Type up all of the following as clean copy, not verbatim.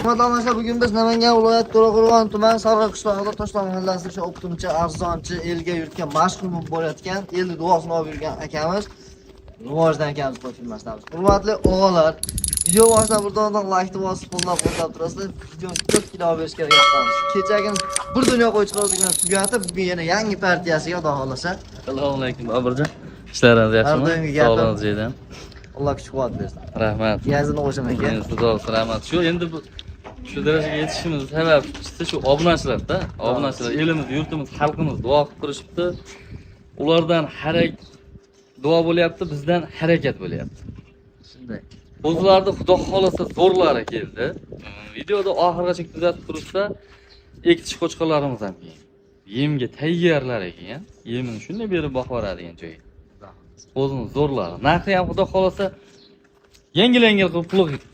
Hurmatli bugün biz Namangan viloyat To'raqo'rg'on tuman Sarg'a qishlog'ida Toshloq mahallasida optimcha, arzonchi, elga yurtga mashhur bo'lib bo'layotgan, elni duosini olib yurgan akamiz Rivojdan akamiz qo'shilmasamiz. Hurmatli o'g'illar, video boshidan birdan like bosib, qo'llab turasizlar. Videoni ko'p kilo berish kerak emas. Kechagina bir dunyo qo'ychilardan tugatib, bugun yana yangi partiyasiga xudo xolasa. Assalomu alaykum, Obirjon. Ishlaringiz yaxshimi? Sog'lig'ingiz joyidan. Alloh kuch-quvvat bersin. Rahmat. Yazini qo'shaman aka. Siz rahmat. Shu endi bu shu darajaga yetishimiz sababchisi shu obunachilar-da. Obunachilar elimiz, yurtimiz, xalqimiz duo qilib turishibdi. Ulardan duo bo'lyapti, bizdan harakat bo'lyapti. Shunday. O'zlarida xudo xolasa zo'rlari keldi. Videoda oxirgacha kuzatib tursa, ektish qo'chqorlarimiz ham keyin. Yemga tayyorlar ekan. Yemini shunday berib boqvoradigan joyi. O'zimiz zo'rlari. Narxi ham xudo xolasa yengil-yengil qilib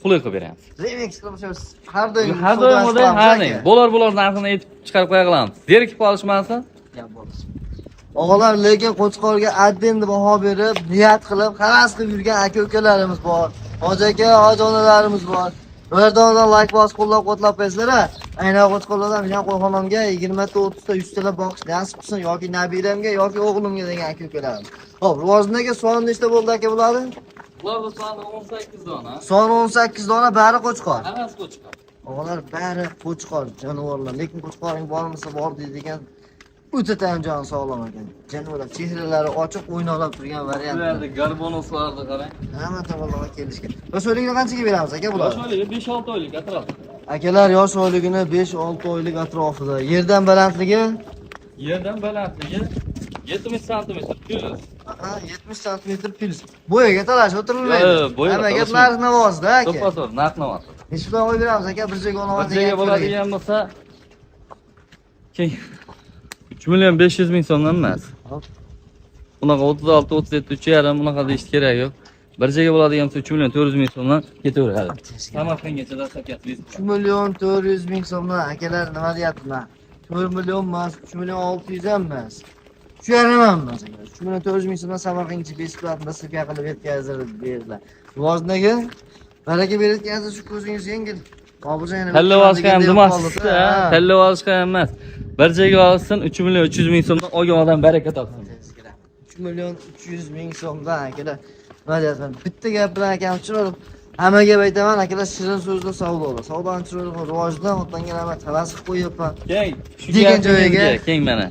qulay qilib beramiz. Remix qilamiz. Har doim haning. Bo'lar narxini aytib chiqarib qo'ya qilamiz. Zerikib qolishmasin. O'g'illar, lekin qo'chqorga addendi baho berib, niyat qilib, havas qilib yurgan aka-ukalarimiz bor. Hoji aka, hoji onalarimiz bor. Ulardan like bosib, qo'llab-quvvatlab qo'ysizlar. Aynan qo'chqorlardan men qo'yxonamga 20 ta 30 ta 100 ta boqish nasib qilsin yoki nabiramga yoki o'g'limga degan aka-ukalarimiz. Xo'p, Rivojdagi son nechta bo'ldi aka bularni? Bularning soni 18 dona. Son 18 dona bari qo'chqor. Hammasi qo'chqor. O'g'illar bari qo'chqor jonivorlar, lekin qo'chqoring bormasa bor deydigan o'ta tanjon sog'lom ekan. Jonivorlar chehralari ochiq o'ynolab turgan variant. Bularda garbonoslarni qarang. Hamma tomonlarga kelishgan. Yosh oyligini qanchaga beramiz aka bular? Yosh oyligi 5-6 oylik atrofida. Akalar, yosh oyligini 5-6 oylik atrofida. Yerdan balandligi? Yerdan balandligi 70 sm plus. Aha, 70 sm plus. Bo'yaga talash o'tirilmaydi. Bo'yaga. Hamma gap narx-navozda aka. To'ppa-to'g'ri narx-navoz. Nechta qo'yib beramiz aka? Bir joyga olamiz. Bir joyga bo'ladigan bo'lsa, keyin 3 million 500 ming so'mdan emas. Unaqa 36, 37, 3,5 unaqa deyish kerak yo'q. Bir joyga bo'ladigan bo'lsa 3 million 400 ming so'mdan ketaveradi. Samarqandgacha dastlabki 3 million 400 ming so'mdan akalar nima deyaptilar? 4 million emas, 3 million 600 ham emas. Shu yarim ham emas aka. 3 million 400 ming so'mdan Samarqandgacha besplatno dostavka qilib yetkazib berdilar. Rivojdagi baraka berayotgansiz shu ko'zingiz yengil. Tanlab olishga ham demasizda, tanlab olishga ham emas. Bir joyga olsin 3 million 300 ming so'mdan olgan odam baraka topsin. 3 million 300 ming so'mdan akalar. Nima deyapman? Bitta gap bilan akam tushunib, hamma gap aytaman akalar, shirin so'zda savdolar. Savdoni chiroyli rivojdan o'tgan rahmat havas qilib qo'yapman. Keng, degan joyiga keng mana.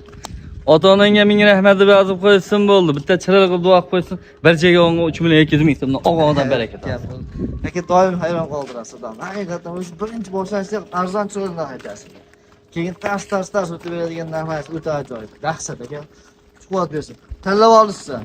Ota-onangga ming rahmat deb yozib qo'ysin bo'ldi. Bitta chiroyli qilib duo qilib qo'ysin. Bir joyga 3 million 200 ming so'mdan olgan odam baraka topsin. Aka doim hayron qoldirasiz odam. Haqiqatan o'sha birinchi boshlanishda arzon chiroyli aytasiz. Keyin tars o'tib beradigan narx o'ta ajoyib. Dahshat aka. Quvvat bersin. Tanlab olishsa.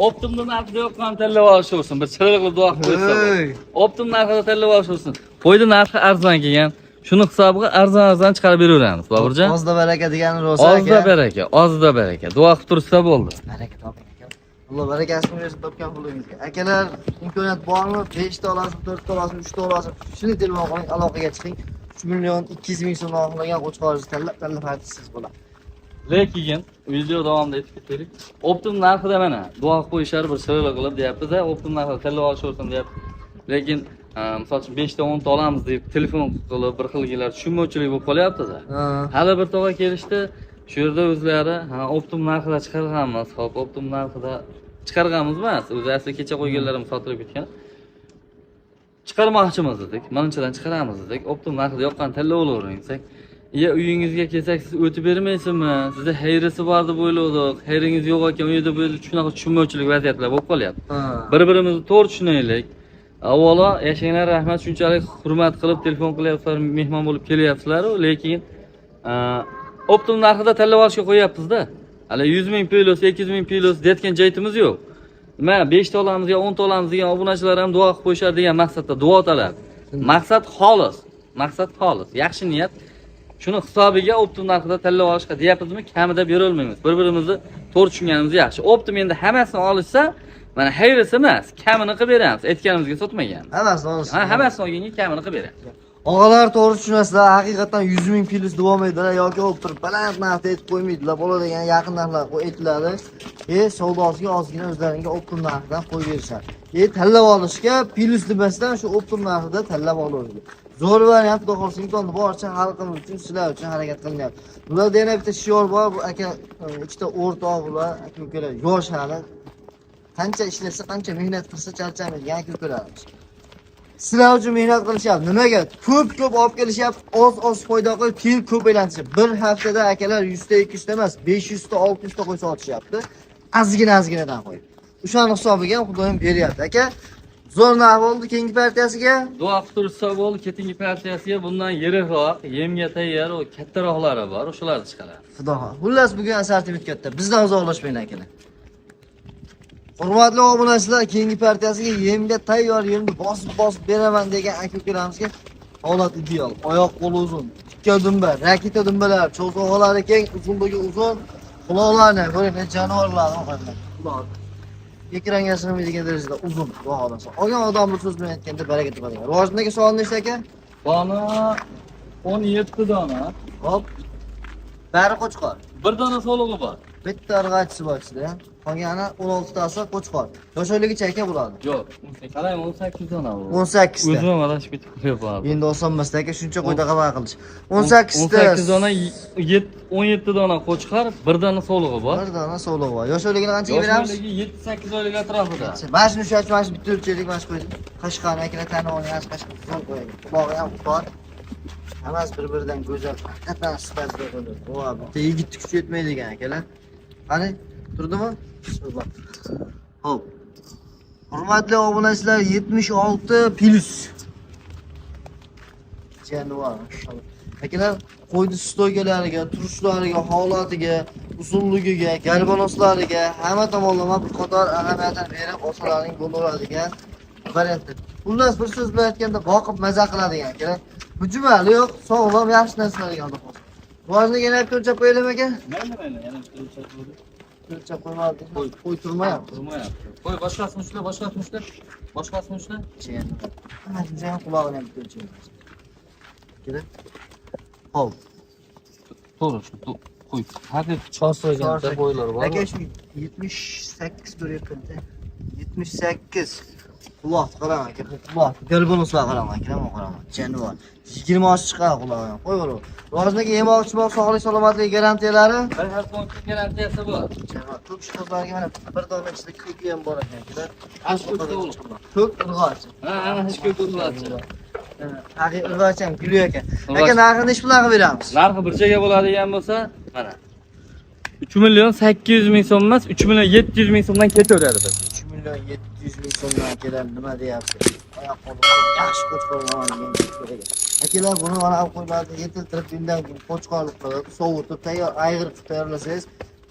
Optimda narxida yo'qman tanlab olish bo'lsin. Bir chiroyli qilib duo qilib qo'ysin. Optim narxida tanlab olish bo'lsin. Qo'ydi narxi arzon kelgan. Shuni hisobiga arzon chiqarib beraveramiz, Boburjon. Ozda baraka degani rosa aka. Ozda baraka. Duo qilib tursa bo'ldi. Baraka toping aka. Alloh barakasini bersin topgan pulingizga. Akalar, imkoniyat bormi? 5 ta olasiz, 4 ta olasiz, 3 ta olasiz. Shuni telefon qiling, aloqaga chiqing. 3 million 200 ming so'm oxirlagan qo'chqoringizni tanlab aytasiz bo'ladi. Lekin video davomida aytib ketaylik. Optim narxida mana duo qilib qo'yishar bir chiroyli qilib deyapti-da, optim narxida tanlab olishsin deyapti. Lekin misol uchun 5 ta 10 ta olamiz deb telefon qilib bir xilgilar tushunmovchilik bo'lib qolyapti-da. Hali bir to'g'ri kelishdi. Shu yerda o'zlari optim narxida chiqarganmiz. Xo'p, optim narxida chiqarganmiz emas. O'zi asli kecha qo'yganlarimiz sotilib ketgan. Chiqarmoqchimiz dedik. Manimchadan chiqaramiz dedik. Optim narxida yoqqan tanlab olavering desak, uyingizga kelsak siz o'tib bermaysizmi? Sizda hayrisi bor deb o'yladik. Hayringiz yo'q ekan, u yerda bo'ldi shunaqa tushunmovchilik vaziyatlar bo'lib qolyapti. Bir-birimizni to'g'ri tushunaylik. Avvalo, yashanglar rahmat, shunchalik hurmat qilib telefon qilyapsizlar, mehmon bo'lib kelyapsizlar, lekin optim narxida tanlab olishga qo'yapmiz-da. Hali 100 ming plus, 200 ming plus deyotgan joyimiz yo'q. Nima 5 ta olamiz yo 10 ta olamiz degan obunachilar ham duo qilib qo'yishar degan maqsadda duo talab. Maqsad xolis. Yaxshi niyat. Shuni hisobiga optim narxida tanlab olishga deyapmizmi? Kamida bera olmaymiz. Bir-birimizni to'g'ri tushunganimiz yaxshi. Optim endi hammasini olishsa, mana hayrisi emas, kamini qilib beramiz. Aytganimizga sotmagan. Hammasini olishsa. Hammasini olganga kamini qilib beramiz. Og'alar to'g'ri tushunasizlar, haqiqatan 100 ming plyus devolmaydilar yoki olib turib baland narxda aytib qo'ymaydilar. Bo'ladigan yaqin narxlar aytiladi. Savdosiga ozgina o'zlariga optim narxidan qo'yib berishadi. Tanlab olishga plyus demasdan shu optim narxida tanlab oladi. Zo'r variant xudo xohlasa imkonni boricha xalqimiz uchun, sizlar uchun harakat qilinyapti. Bularda yana bitta shior bor, bu aka ikkita o'rtoq bular, aka-ukalar yosh hali. Qancha ishlasa, qancha mehnat qilsa charchamaydigan aka-ukalarimiz. Sizlar uchun mehnat qilishyapti. Nimaga? Ko'p olib kelishyapti, oz foyda qo'yib, keyin ko'p aylantirishadi. Bir haftada akalar 100 ta 200 ta emas, 500 ta 600 ta qo'y sotishyapti. Azgina-azginadan qo'yib. O'shaning hisobiga ham xudoyim beryapti. Aka, zo'r narx bo'ldi keyingi partiyasiga. Duo qiltirsa bo'ldi, ketingi partiyasiga bundan yiriqroq, yemga tayyor, o kattaroqlari bor, o'shalarni chiqaradi. Xudo xohlasa. Xullas bugun assortiment katta. Bizdan uzoqlashmang akalar. Hurmatli obunachilar, keyingi partiyasiga yemga tayyor yemni bosib beraman degan aka-ukalarimizga holat ideal. Oyoq qo'li uzun, tikka dumba, raketa dumbalar, cho'zg'olari keng, uzunligi uzun, quloqlarni ko'ring, jonivorlarni o'qadi. Quloq. Ekranga sig'maydigan darajada uzun, xudo xolasa. Olgan odam bu so'z bilan aytganda baraka topadi. Rivojidagi savol nechta aka? Dona 17 dona. Hop. Bari qo'chqor. Bir dona solig'i bor. Bitta arg'achisi bor ichida. Qolgani 16 tasi qo'chqor. Yoshligicha aka bo'ladi. Yo'q, qarang 18 dona bu. 18 ta. O'zim adashib ketib qo'yapman. Endi osonmasda aka, shuncha qo'yda qabul qilish. 18 ta. 18 dona 17 dona qo'chqar, bir dona solig'i bor. Bir dona solig'i bor. Yoshligini qanchaga beramiz? Yoshligiga 7-8 oylik atrofida. Mana shuni ushlab, mana shu bitta o'lchaylik, mana shu qo'ydik. Qashqani akalar tanib olgan, qashqani zo'r qo'ydik. Qulog'i ham bor. Hammasi bir-biridan go'zal, haqiqatan sifatli bo'ladi. Voy, bitta yigitni kuchi yetmaydigan akalar. Qani, turdimi? Bismillah. Hop. Hurmatli obunachilar, 76 plus. Januar, maşallah. Akalar, qo'ydi stoygalariga, turishlariga, holatiga, uzunligiga, galvanoslariga hamma tomonlama bir qator ahamiyatni berib, osalarning bo'laveradigan variantlar. Xullas bir so'z bilan aytganda boqib maza qiladigan akalar. Hujumali yo'q, sog'lom, yaxshi narsalarga olib qo'ying. Rivojni yana o'lchab qo'yaylik aka. Mayli, yana o'lchab qo'ydik. O'lchab qo'ymadik. Qo'y turmayapti. Qo'y boshqasini ushla, boshqasini ushla. Boshqasini ushla. Mana shuncha ham qulog'ini ham o'lchaymiz. Kerak. Hop. To'g'ri, shu qo'y. Hadi chorsoyganda qo'ylar bor. Aka shu 78 ko'ryapman-da. 78. Quloq qarang aka, quloq. Galbonuslar qarang aka, mana qarang. Januar. 20 osh chiqadi qulog'idan. Qo'yaver. Rivojdagi yemoqchi bor, sog'lik salomatlik garantiyalari. Bir hafta garantiyasi bor. Ko'k shiko'zlarga mana bir dona ichida ko'ki ham bor ekan akalar. Ko'k urg'och. Ha, ana shu ko'k urg'och. Haqiqiy urg'och ham gulli ekan. Aka narxini ish bilan qilib beramiz. Narxi bir joyga bo'ladigan bo'lsa, mana 3 million 800 ming so'm emas, 3 million 700 ming so'mdan ketaveradi biz. 3 million 700 ming so'mdan keladi, nima deyapti? Oyoq qo'li yaxshi qo'chqorlar degan. Akalar buni mana olib qo'yiladi, yetiltirib bundan qo'chqorlik qilib, sovutib, tayyor ayg'irib tayyorlasangiz,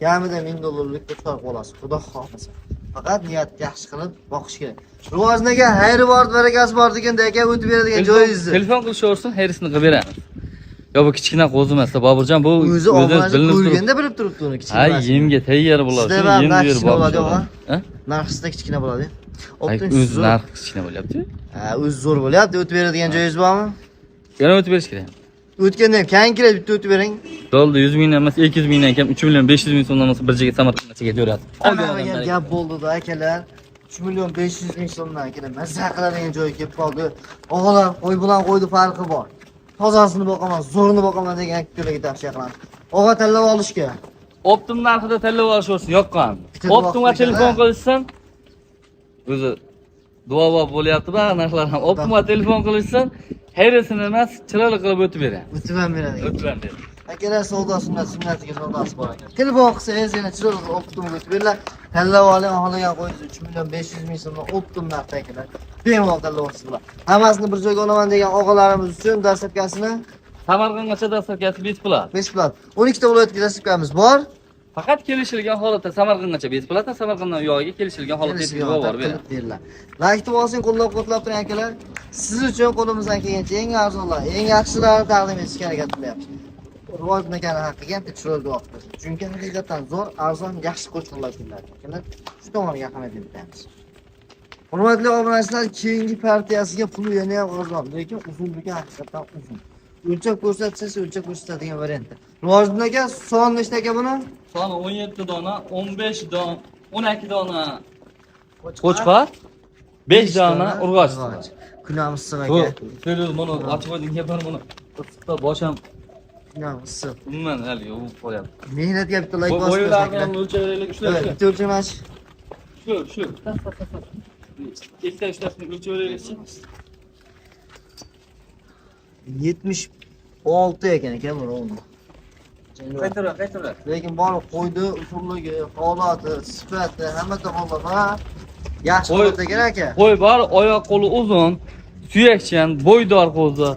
kamida $1000 qo'chqor olasiz. Xudo xohlasa. Faqat niyatni yaxshi qilib boqish kerak. Rivojnaga xayri bor, barakasi bor deganda aka o'tib beradigan joyingizni. Telefon qilishaversin, xayrisini qilib beramiz. Yo bu kichkina qo'zi emas, Boburjon bu o'zi ko'rganda bilib turibdi uni kichkina. Ha, yemga tayyor bo'ladi. Yem berib bo'ladi. Ha? Narxida kichkina bo'ladi. O'zi narxi kichkina bo'lyapti. Ha, o'zi zo'r bo'lyapti. O'tib beradigan joyingiz bormi? Yana o'tib berish kerak. O'tganda ham keyin kerak, bitta o'tib bering. Bo'ldi, 100 mingdan emas, 200 mingdan kam 3 million 500 ming so'mdan olsa bir joyga Samarqandgacha beradi. Qolgan gap bo'ldi-da akalar. 3 million 500 ming so'mdan akalar mazza qiladigan joyga kelib qoldi. O'g'lar, qo'y bilan qo'ydi farqi bor. Tozasini boqaman, zo'rini boqaman degan akalarga tavsiya qilaman. O'g'a tanlab olishga. Optim narxida tanlab olish yoqqan. Optimga telefon qilishsan, o'zi duo bo'lyapti, ba'zi narxlar ham. Optimga telefon qilishsan, xayrisini emas, chiroyli qilib o'tib beradi. O'tib ham beradi. O'tib ham beradi. Akalar savdo sunnatiga savdosi bor ekan. Telefon qilsangiz yana chiroyli qilib optimga o'tib beradilar. Tanlab oling, xohlagan qo'yingiz 3 million 500 ming so'mdan optim narxda akalar. Bemalol tanlab olasiz. Hammasini bir joyga olaman degan og'alarimiz uchun dastlabkasini Samarqandgacha dastlabkasi beplat. Beplat. 12 ta viloyatga dastlabkamiz bor. Faqat kelishilgan holatda Samarqandgacha beplat, Samarqanddan u yog'iga kelishilgan holatda yetkazib bor beriladi. Like bosing, qo'llab-quvvatlab turing akalar. Siz uchun qo'limizdan kelgancha eng arzonlar, eng yaxshilarini taqdim etishga harakat qilyapmiz. Rivojlangan haqiga ham chiroyli duo qilasiz. Chunki haqiqatan zo'r, arzon, yaxshi qo'shnilar keladi. Akalar, shu tomoniga ahamiyat beramiz. Hurmatli obunachilar, keyingi partiyasiga puli yana ham arzon, lekin uzunligi haqiqatan uzun. O'lchab ko'rsatsangiz o'lchab ko'rsatadigan variantda. Rivojiddin aka, son nechta aka buni? Soni 17 dona, 15 dona, 12 dona. Qo'chqor, 5 dona urg'och. Kunamiz issiq Bu, aka. ko'rdim buni, ochib qo'yding, gapar buni. Issiqda bosham, Kunamiz issiq. umuman hali u qo'yapti. Mehnatga bitta like bosib Bo'ylardan o'lchaveraylik, Evet, ushla. bitta o'lchamash. Shu. Ikkita uchtasini o'lchaveraylikchi. 76 ekan aka bu rovni. Qaytara. Lekin bor qo'ydi, usulligi, holati, sifati, hamma tomonlama yaxshi Qo'y- bo'ladi ekan aka. Qo'y bor, oyoq qo'li uzun, suyakchan, bo'ydor qo'zi.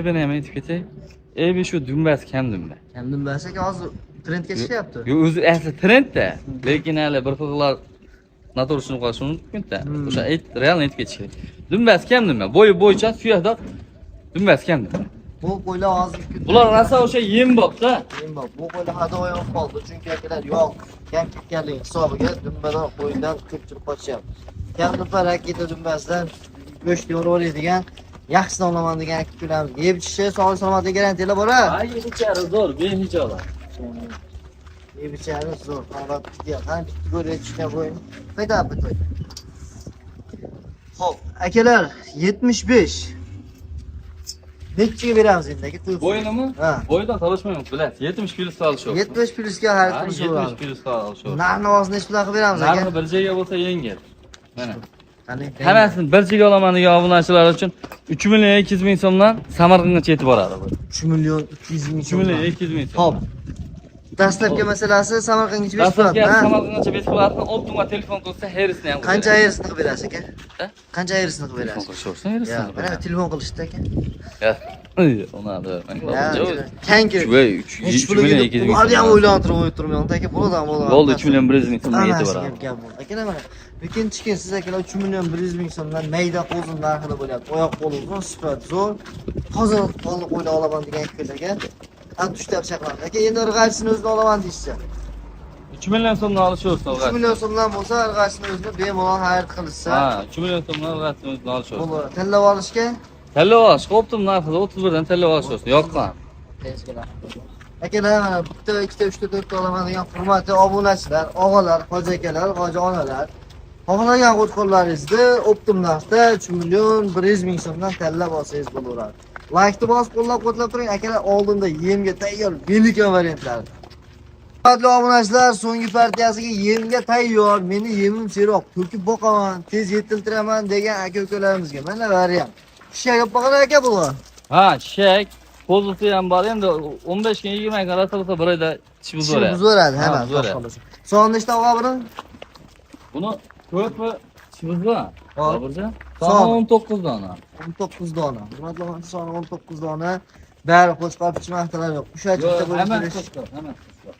Beni ham aytib ketay. Shu dumbas kam dumba. Endi bilsa aka hozir trendga chiqyapti. Yo, o'zi asli trendda, lekin hali bir xillar noto'g'risini qilishi mumkin-da. O'sha realni aytib ketish kerak. Dumbas kam dumba, bo'yi bo'yicha suyakda dumbas kam dumba. Bu qo'ylar hozir Bular rosa o'sha yem bo'pti. Bu qo'ylar hadovoy olib qoldi, chunki akalar yo'q, kam ketganligi hisobiga dumbadan qo'yindan ko'pchilik qochyapti. Kam dumba raketa dumbasidan go'sht yorib oladigan yaxshi olaman degan aka kunamiz. Yeb ichishi sog'lik salomatlik garantiyalar bor-a? Ay, ichari zo'r, behijolat. Yeb ichari zo'r, holat bitta, qani bitta go'rga tushgan qo'yin. Qaytadi bitta. Xo'p, akalar 75. Nechiga beramiz endi aka? Bo'yinimi? Ha. Bo'yidan talashmayman, bilasiz. 70 plyus solish. 70 plyusga xarid qilish 70 bo'ladi. plyus solish. Narxni hozir necha pulga qilib beramiz aka? Narxi bir joyga bo'lsa yengil. Mana. Qani? Hammasini bir joyga olaman degan obunachilar uchun 3 million 200 ming so'mdan Samarqandgacha yetib boradi bu. 3 million 200 ming 3 million 200 ming so'm. Hop. Dastlabki masalasi Samarqandgacha berib Dastlabki turadi. Samarqandgacha bespulatni Optimga telefon qilsa, Harrisni ham. Qancha ayirsini qilib berasiz aka? Ha? Qancha ayirsini qilib Telefon berasiz? qilishsa, Harrisni. Ya, mana telefon qilishdi aka. Ya. Ona da. Kanki. 3 million 200 ming. Hali ham o'ylantirib o'tirmayman aka, bo'ladi. Bo'ldi 3 million 100 ming so'mdan yetib boradi. Aka mana. Lekin chiqin siz akalar 3 million 100 ming so'mdan mayda qo'zin narxida bo'lyapti. Oyoq qo'li uzun, sifat zo'r. Hozir qo'lni qo'yla olaman degan fikrlarga atishtab chaqiradi. Aka endi irg'achisini o'zini olaman deysiz. 3 million so'mdan olishaversin. 3 million so'mdan bo'lsa irg'achisini o'zini bemalol xarid qilishsa. Ha, 3 million so'mdan rasmini olishaversin. Bo'ladi. Tanlab olishga Tanlab olish, Optim narxida 31 dan tanlab olishaversin. Yoqqan. akalar mana bitta, ikkita, uchta, to'rtta olaman degan hurmatli obunachilar, og'alar, hoji akalar, hoji onalar. Xohlagan qo'shqonlaringizni Optim narxda 3 million 100 ming so'mdan tanlab olsangiz bo'laveradi. Like'ni bosib qo'llab-quvvatlab turing akalar, oldinda yemga tayyor velika variantlar. Hurmatli obunachilar, so'nggi partiyasiga yemga tayyor, meni yemim seroq, to'kib boqaman, tez yetiltiraman degan aka-ukalarimizga mana variant. Kishiga boqar aka bular. Ha, shak, qo'zisi ham bor. Endi 15 kun 20 kun rasulsa bir oyda tish buzoradi. Buzoradi, Ha, hamma. buzoradi. Son nechta olgan buni? Buni ko'pi tish buzgan. Hop. Hozircha Son. son 19 dona. 19 dona. Hurmatli obunachilar, soni 19 dona. Bari qo'shqor pichmaqtalar yo'q. Ushachi bitta bo'lib Hammasi kelish. qo'shqor, hammasi qo'shqor.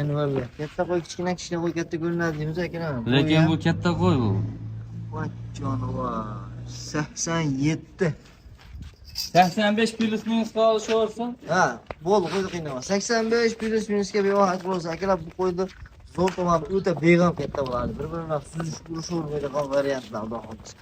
Endi bo'ldi. Katta qo'y, kichkina qo'y katta ko'rinadi deymiz akalar. Lekin bu katta qo'y bu. Voy jonivor. 87. 85 plyus minus qolishaversin. Ha, bo'ldi, qo'yni qiynama. 85 plyus minusga bevohat bo'lsa, akalar bu qo'yni zo'r tomoni o'ta beg'am katta bo'ladi. Bir-biridan suzish, urishavermaydigan variantlar xudo xohlasa.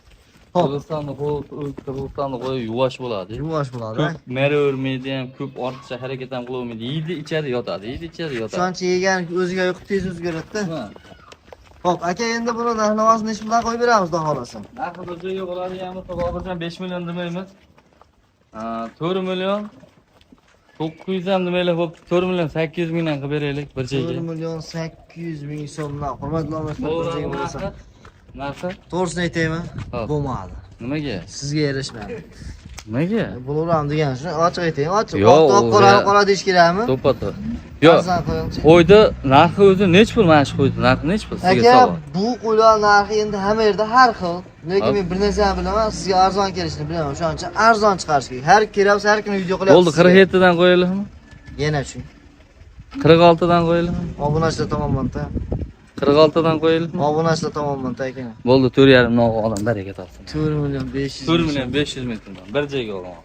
Hop, Qirg'izistonda qo'y yuvosh bo'ladi. yuvosh bo'ladi. Ko'p meri o'rmaydi ham, ko'p ortiqcha harakat ham qilolmaydi. Yeydi, ichadi, yotadi, yeydi, ichadi, yotadi. Ishonchi yegan o'ziga yo'q tez o'zgaradi-da. Ha. Hop, aka endi buni narxini necha puldan qo'yib beramiz, xudo xohlasa. Narxi bir joyga bo'ladigan bo'lsa, hozircha 5 million demaymiz. 4 million 900 ham demaylik, hop 4 million 800 mingdan qilib beraylik bir 4 joyga. million 800 ming so'mdan. Hurmatli obunachilar, Narxi? to'g'risini aytaymi? Hop. Bo'lmadi. Nimaga? Sizga erishmadi. Nimaga? Bo'laveradi degan shuni ochiq aytaymi, ochiq. Yo'q, Qora deyish kerakmi? To'pata. Yo'q. Qo'ydi narxi o'zi nech pul mana shu qo'ydi narxi nech pul sizga Aka, savol. bu qo'ylar narxi endi hamma yerda har xil. Lekin men bir narsani bilaman, sizga arzon kelishini bilaman. O'shaning uchun arzon chiqarish kerak. Har kelayapsiz, har kuni video qilyapsiz. Bo'ldi, 47 dan qo'yaylikmi? Yana shu. 46 dan qo'yaylikmi? Obunachilar tomonidan. 46 dan qo'yaylikmi? Obunachilar tomonidan aka. Bo'ldi, 4,5 nog'i odam baraka topsin. 4 million 500. 4 million 500 ming so'mdan bir joyga olaman.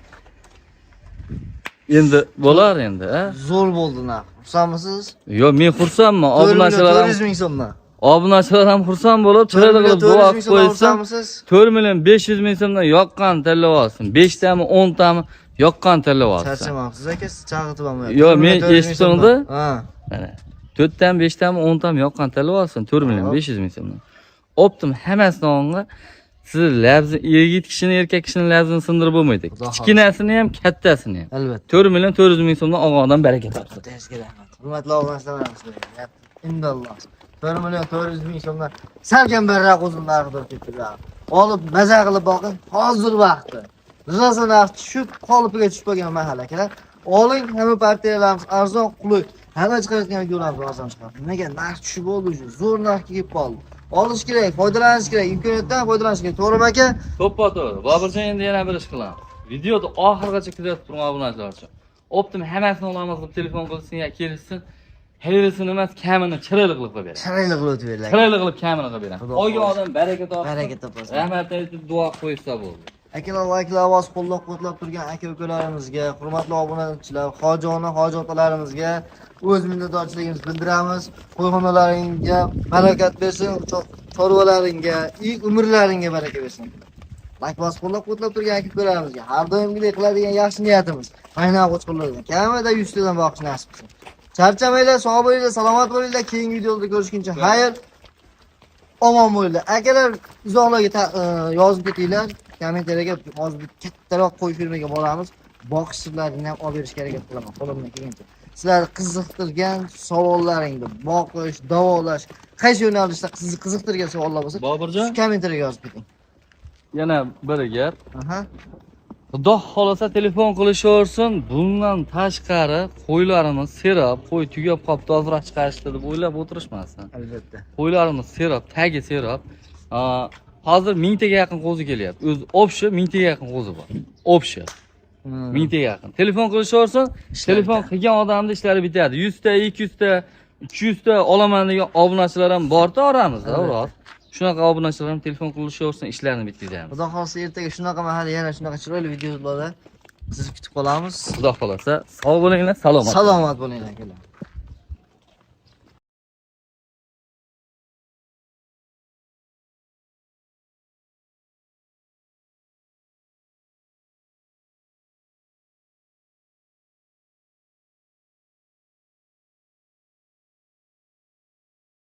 Endi bo'lar endi, a? Zo'r bo'ldi narx. Xursandmisiz? Yo'q, men xursandman. 4 Obunachilar 400 ming so'mdan. Obunachilar ham xursand bo'lib, chiroyli qilib duo qilib qo'ysin. 4 million 500 ming so'mdan yoqqan tanlab olsin. 5 tami, 10 tami yoqqan tanlab olsin. Charchamabsiz aka, siz chaqirtib olmayapsiz. Yo'q, men eshitdim-da. Ha. Mana 4 tam, 5 tam, 10 tam yoqqan tanlab olsin. 4 million 500 ming so'mdan. Optim hammasidan o'nga siz labzni yigit kishini, erkak kishini labzini sindirib bo'lmaydi. Kichkinasini ham, kattasini ham. Albatta. 4 million 400 ming so'mdan olgandan baraka topsin. Tezga rahmat. Hurmatli obunachilar, indalloh. 4 million 400 ming so'mdan salkam barroq uzunlardir ketdilar. Olib maza qilib boqing, hozir vaqti. Rosa narx tushib, qolipiga tushib qolgan mahal akalar. Oling, hamma partiyalarimiz arzon, qulay. Hamma chiqarayotgan videolarimiz arzon chiqadi. Nimaga narx tushib bo'ldi shu? Zo'r narxga kelib qoldi. Olish kerak, foydalanish kerak, imkoniyatdan foydalanish kerak. To'g'rimi aka? To'ppa-to'g'ri. Boburjon endi yana bir ish qilamiz. Videoni oxirigacha kuzatib turing obunachilar uchun. Optim hammasini olamiz deb telefon qilsin ya kelsin. Hayrisini emas, kamini chiroyli qilib beradi. Chiroyli qilib o'tib beradi. Chiroyli qilib kamini qilib beradi. Olgan odam baraka topsin. Baraka topsin. Rahmat aytib duo qo'ysa bo'ldi. Akalar va akalar ovoz qo'llab-quvvatlab turgan aka-ukalarimizga, hurmatli obunachilar, hojona, hojotalarimizga o'z minnatdorchiligimizni bildiramiz. Qo'yxonalaringga barakat bersin, chorvalaringga, umrlaringga baraka bersin. Like-bos qo'llab-quvvatlab turgan aka-ukalarimizga har doimgidek qiladigan yaxshi niyatimiz. Aynan qo'chqorlarga kamida 100 tadan boqish nasib qilsin. Charchamanglar, sog' bo'linglar, salomat bo'linglar. Keyingi videoda ko'rishguncha xayr. Omon bo'linglar. Akalar izohlarga yozib ketinglar. Kommentariyaga hozir kattaroq qo'y fermaga boramiz. Boqish sirlarini ham olib berishga harakat qilaman. Qo'limdan kelgancha. Sizlarni qiziqtirgan savollaringni, boqish, davolash, qaysi yo'nalishda sizni qiziqtirgan savollar bo'lsa, Boburjon, kommentariyaga yozib keting. yana bir gap. Aha. Xudo xolasa telefon qilishaversin. Bundan tashqari qo'ylarimiz serab, qo'y tugab qolib ozroq chiqarishdi deb o'ylab o'tirishmasdan. Albatta. Qo'ylarimiz serab, tagi serab. Hozir 1000 taga yaqin qo'zi kelyapti. O'zi obshi 1000 taga yaqin qo'zi bor. Obshi 1000 taga yaqin. Telefon qilishaversin, telefon qilgan odamning ishlari bitadi. 100 ta, 200 ta, 300 ta olaman degan obunachilar ham bor-da oramizda, rost. Shunaqa obunachilar ham telefon qilishaversin, ishlarini bitkazamiz. Xudo xolasa ertaga shunaqa mahal yana shunaqa chiroyli videolarda sizni kutib qolamiz. Xudo xolasa sog' bo'linglar, salomat. Salomat bo'linglar akalar.